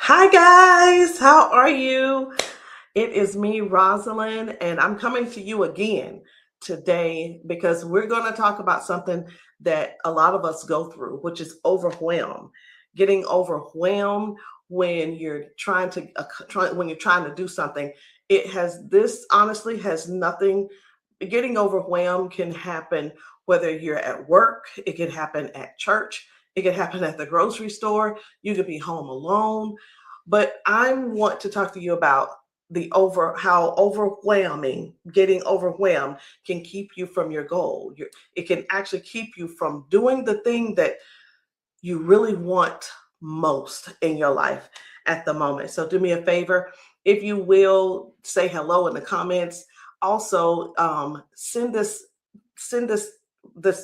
Hi guys, how are you? It is me, Rosalind, and I'm coming to you again today because we're going to talk about something that a lot of us go through, which is overwhelm. Getting overwhelmed when you're trying to when you're trying to do something. It has this honestly has nothing. Getting overwhelmed can happen whether you're at work, it can happen at church, it can happen at the grocery store, you could be home alone. But I want to talk to you about how overwhelming getting overwhelmed can keep you from your goal. It can actually keep you from doing the thing that you really want most in your life at the moment. So do me a favor, if you will, say hello in the comments. Also, send this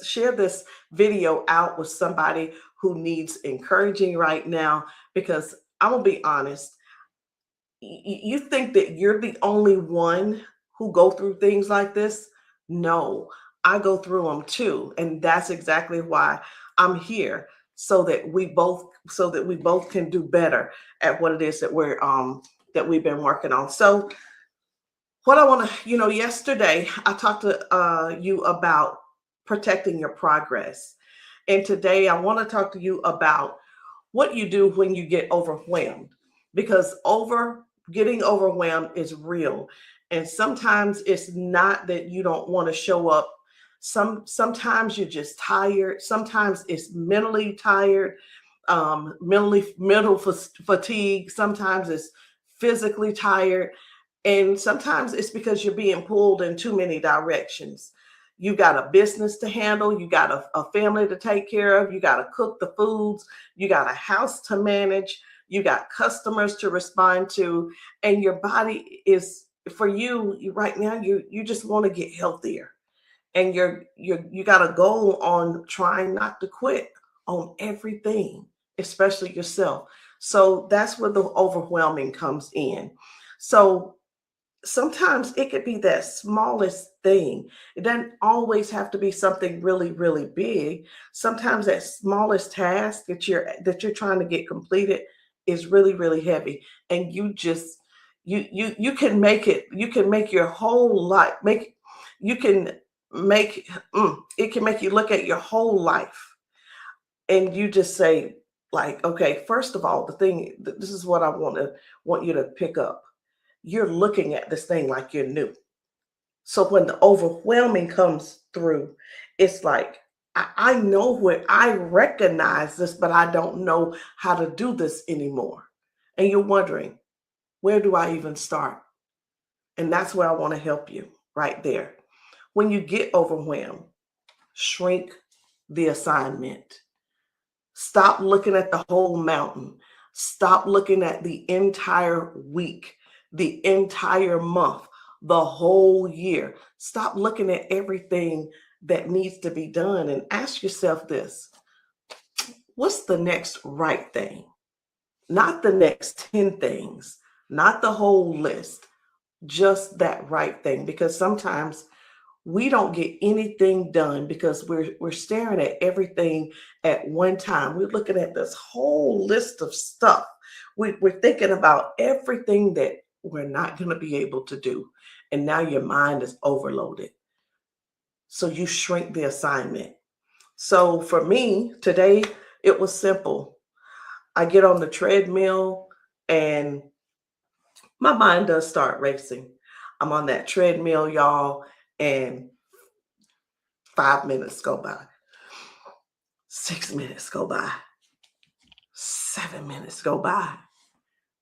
share this video out with somebody who needs encouraging right now. Because I'm gonna be honest, you think that you're the only one who go through things like this. No, I go through them too, and that's exactly why I'm here, so that we both can do better at what it is that we've been working on. So what I want to, yesterday I talked to you about protecting your progress, and today I want to talk to you about what you do when you get overwhelmed. Because getting overwhelmed is real, and sometimes it's not that you don't want to show up. Sometimes you're just tired, sometimes it's mentally tired, mental fatigue, sometimes it's physically tired, and sometimes it's because you're being pulled in too many directions. You got a business to handle, you got a family to take care of, you got to cook the foods, you got a house to manage, you got customers to respond to, and your body is for right now, you just want to get healthier. And you got a goal on trying not to quit on everything, especially yourself. So that's where the overwhelming comes in. So sometimes it could be that smallest thing. It doesn't always have to be something really, really big. Sometimes that smallest task that you're trying to get completed is really, really heavy. And you can make it, you can make your whole life, you can make it can make you look at your whole life, and you just say, like, okay, first of all, this is what I want you to pick up. You're looking at this thing like you're new. So when the overwhelming comes through, it's like, I know where I recognize this, but I don't know how to do this anymore. And you're wondering, where do I even start? And that's where I want to help you right there. When you get overwhelmed, shrink the assignment. Stop looking at the whole mountain. Stop looking at the entire week, the entire month, the whole year. Stop looking at everything that needs to be done and ask yourself this: what's the next right thing? Not the next 10 things, not the whole list, just that right thing. Because sometimes we don't get anything done because we're staring at everything at one time. We're looking at this whole list of stuff. We're thinking about everything that we're not going to be able to do, and now your mind is overloaded. So you shrink the assignment. So for me today, it was simple. I get on the treadmill, and my mind does start racing. I'm on that treadmill, y'all, and 5 minutes go by. 6 minutes go by, 7 minutes go by,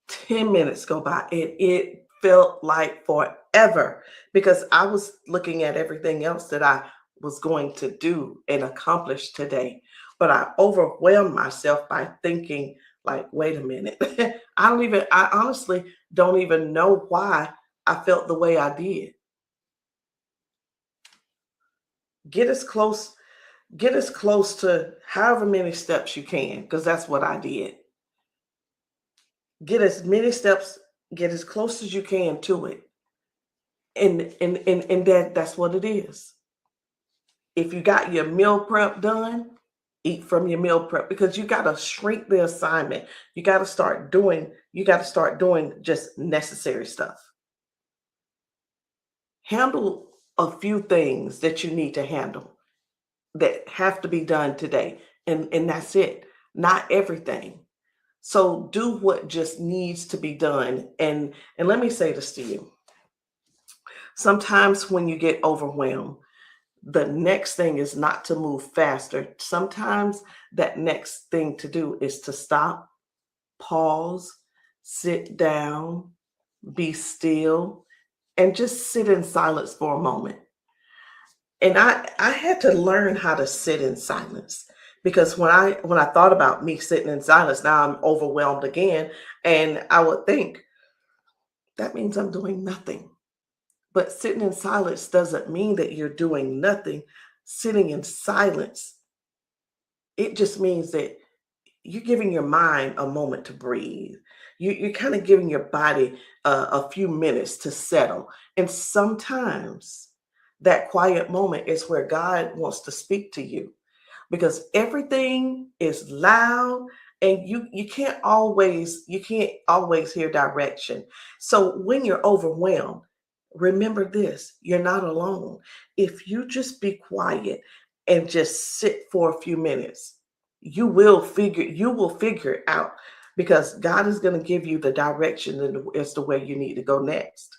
10 minutes go by. And it felt like forever because I was looking at everything else that I was going to do and accomplish today. But I overwhelmed myself by thinking, like, wait a minute. I honestly don't even know why I felt the way I did. Get as close, get as close to however many steps you can, because that's what I did. Get as many steps, get as close as you can to it. And that's what it is. If you got your meal prep done, Eat from your meal prep because you got to shrink the assignment. You got to start doing just necessary stuff. Handle a few things that you need to handle that have to be done today. And that's it. Not everything. So do what just needs to be done. And let me say this to you. Sometimes when you get overwhelmed, the next thing is not to move faster. Sometimes that next thing to do is to stop, pause, sit down, be still, and just sit in silence for a moment. And I had to learn how to sit in silence because when I thought about me sitting in silence, now I'm overwhelmed again, and I would think that means I'm doing nothing. But sitting in silence doesn't mean that you're doing nothing. Sitting in silence, it just means that you're giving your mind a moment to breathe. You're kind of giving your body a few minutes to settle. And sometimes that quiet moment is where God wants to speak to you because everything is loud and you can't always hear direction. So when you're overwhelmed, remember this, you're not alone. If you just be quiet and just sit for a few minutes, you will figure it out because God is going to give you the direction as to where you need to go next.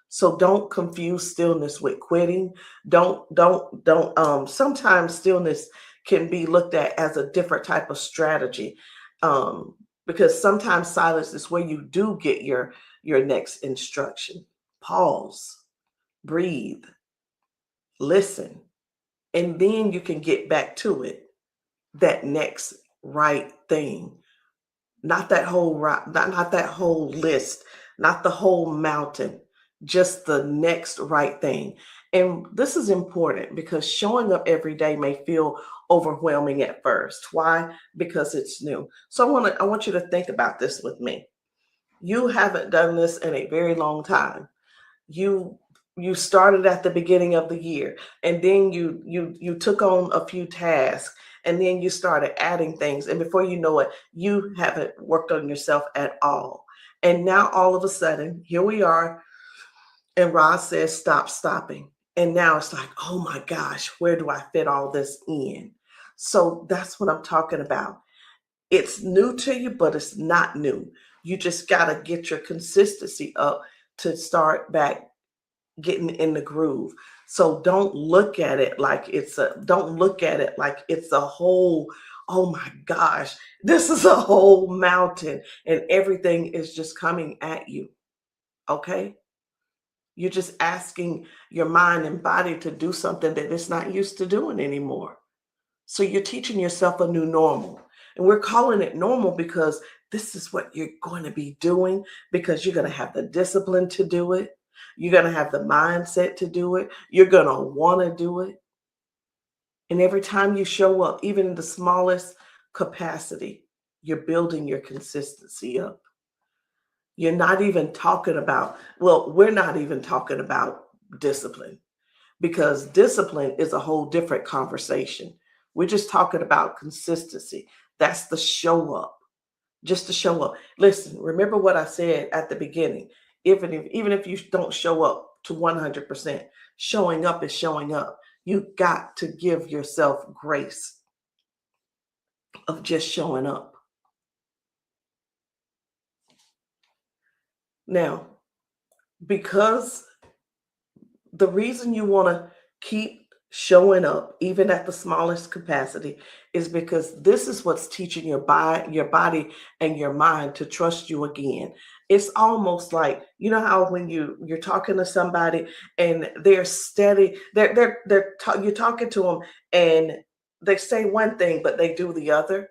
So don't confuse stillness with quitting. Don't sometimes stillness can be looked at as a different type of strategy. Um because sometimes silence is where you do get your next instruction. Pause, breathe, listen, and then you can get back to it. That next right thing. Not that whole not that whole list, not the whole mountain, just the next right thing. And this is important because showing up every day may feel overwhelming at first. Why? Because it's new. So I want you to think about this with me. You haven't done this in a very long time. You started at the beginning of the year, and then you took on a few tasks, and then you started adding things, and before you know it, you haven't worked on yourself at all. And now all of a sudden here we are, and Rod says stop stopping, and now it's like, oh my gosh, where do I fit all this in? So that's what I'm talking about. It's new to you, but it's not new. You just got to get your consistency up to start back getting in the groove. So don't look at it like it's a whole, oh my gosh, this is a whole mountain and everything is just coming at you. Okay? You're just asking your mind and body to do something that it's not used to doing anymore. So you're teaching yourself a new normal. And we're calling it normal because this is what you're going to be doing because you're going to have the discipline to do it. You're going to have the mindset to do it. You're going to want to do it. And every time you show up, even in the smallest capacity, you're building your consistency up. You're not even talking about, well, we're not even talking about discipline because discipline is a whole different conversation. We're just talking about consistency. That's the show up, just to show up. Listen, remember what I said at the beginning. Even if you don't show up to 100%, showing up is showing up. You got to give yourself grace of just showing up. Now, because the reason you want to keep showing up even at the smallest capacity is because this is what's teaching your body and your mind to trust you again. It's almost like, you know how when you're talking to somebody and they're steady, you're talking to them and they say one thing but they do the other.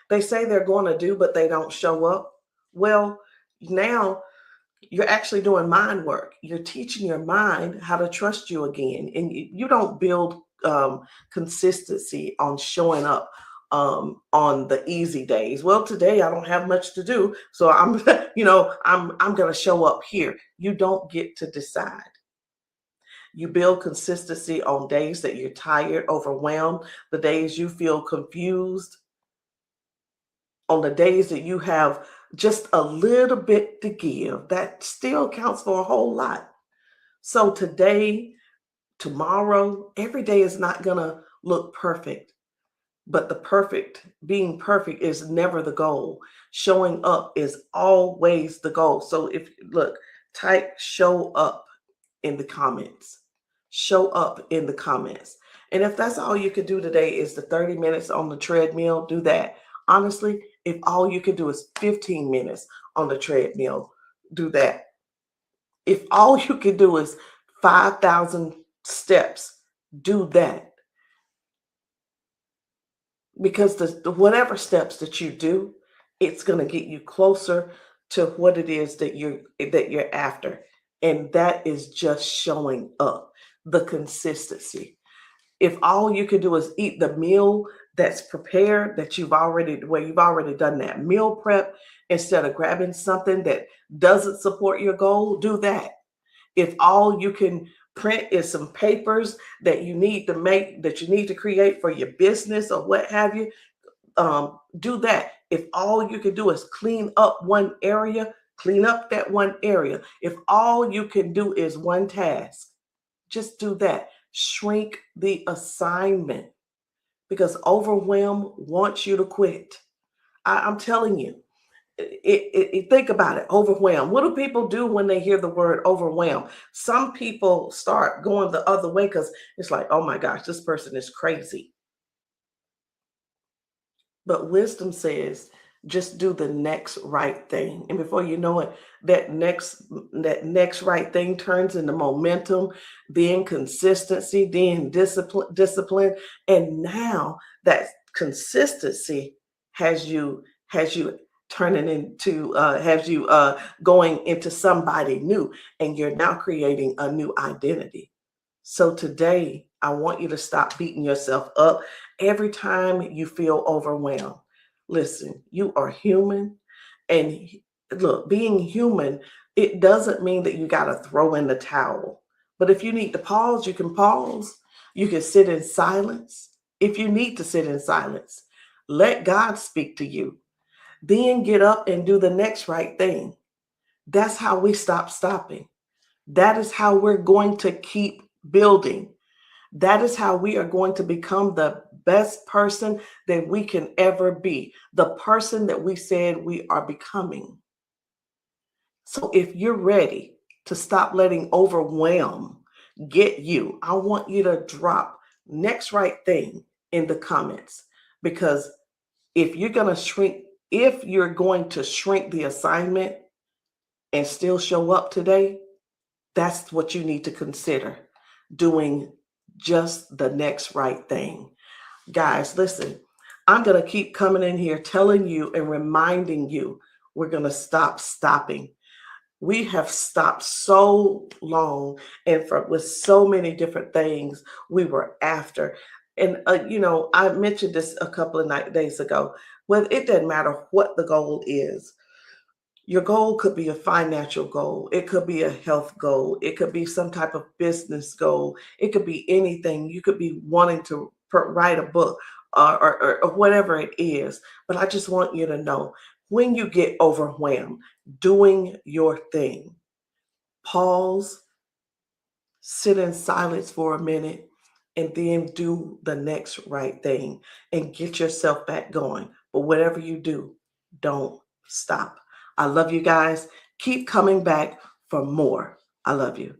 They say they're going to do but they don't show up. Well, now you're actually doing mind work. You're teaching your mind how to trust you again. And you don't build consistency on showing up on the easy days. Well, today I don't have much to do, so I'm, I'm going to show up here. You don't get to decide. You build consistency on days that you're tired, overwhelmed, the days you feel confused, on the days that you have just a little bit to give. That still counts for a whole lot. So today, tomorrow, every day is not going to look perfect, but being perfect is never the goal. Showing up is always the goal. So if look, type show up in the comments. Show up in the comments. And if that's all you could do today is the 30 minutes on the treadmill, do that. Honestly, if all you could do is 15 minutes on the treadmill, do that. If all you could do is 5,000 steps, do that. Because the whatever steps that you do, it's going to get you closer to what it is that you're after. And that is just showing up, the consistency. If all you can do is eat the meal that's prepared, that you've already done that meal prep, instead of grabbing something that doesn't support your goal, do that. If all you can print is some papers that you need to create for your business or what have you, do that. If all you can do is clean up one area, clean up that one area. If all you can do is one task, just do that. Shrink the assignment, because overwhelm wants you to quit. I'm telling you, think about it. Overwhelm. What do people do when they hear the word overwhelm? Some people start going the other way because it's like, oh my gosh, this person is crazy. But wisdom says, just do the next right thing. And before you know it, that next right thing turns into momentum, then consistency, then discipline. And now that consistency has you turning into has you going into somebody new, and you're now creating a new identity. So today, I want you to stop beating yourself up every time you feel overwhelmed. Listen, you are human. And look, being human, it doesn't mean that you got to throw in the towel. But if you need to pause, you can pause. You can sit in silence. If you need to sit in silence, let God speak to you. Then get up and do the next right thing. That's how we stop stopping. That is how we're going to keep building. That is how we are going to become the best person that we can ever be, the person that we said we are becoming. So if you're ready to stop letting overwhelm get you, I want you to drop next right thing in the comments, because if you're going to shrink the assignment and still show up today, that's what you need to consider, doing just the next right thing. Guys, listen, I'm going to keep coming in here telling you and reminding you we're going to stop stopping. We have stopped so long, and with so many different things we were after. And, I mentioned this a couple of days ago. Well, it doesn't matter what the goal is. Your goal could be a financial goal. It could be a health goal. It could be some type of business goal. It could be anything. You could be wanting to write a book, or whatever it is. But I just want you to know, when you get overwhelmed doing your thing, pause, sit in silence for a minute, and then do the next right thing and get yourself back going. But whatever you do, don't stop. I love you guys. Keep coming back for more. I love you.